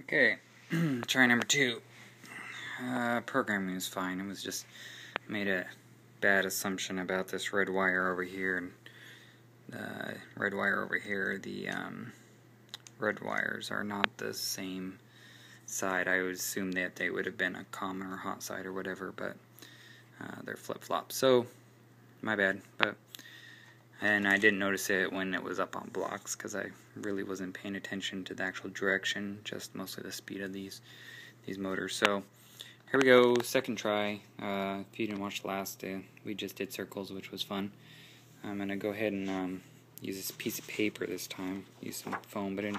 Okay, try number 2. Programming was fine. It was just made a bad assumption about this red wire over here and the red wire over here. The red wires are not the same side. I would assume that they would have been a common or hot side or whatever, but they're flip-flops. So, my bad. And I didn't notice it when it was up on blocks because I really wasn't paying attention to the actual direction, just mostly the speed of these motors. So here we go, second try. If you didn't watch the last, we just did circles, which was fun. I'm gonna go ahead and use this piece of paper this time. Use some foam, but I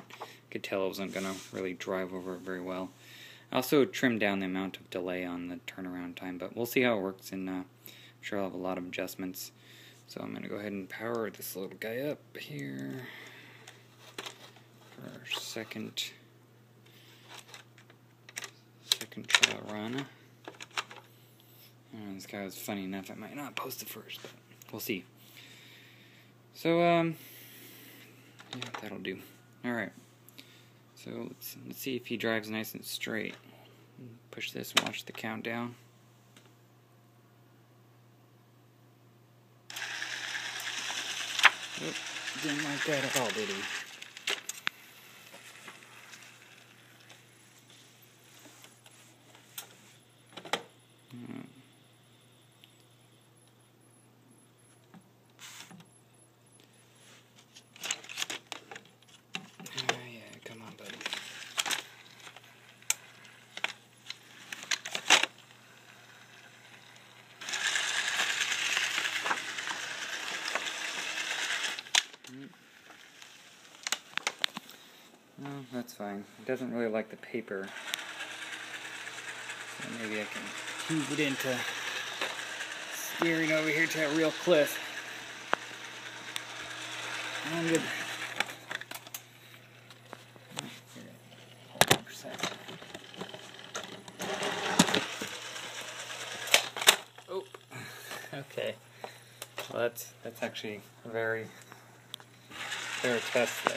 could tell it wasn't gonna really drive over it very well. I also trimmed down the amount of delay on the turnaround time, but we'll see how it works, and I'm sure I'll have a lot of adjustments. So I'm going to go ahead and power this little guy up here for our second trial run. This guy was funny enough, I might not post it first, but we'll see. So, yeah, that'll do. Alright, so let's see if he drives nice and straight. Push this and watch the countdown. Oh, didn't like that at all, did he? Yeah, come on, buddy. No, that's fine. It doesn't really like the paper. So maybe I can tube it into steering over here to a real cliff. I'm good. Hold on for a second. Oh, okay. Well, that's actually a very fair test there.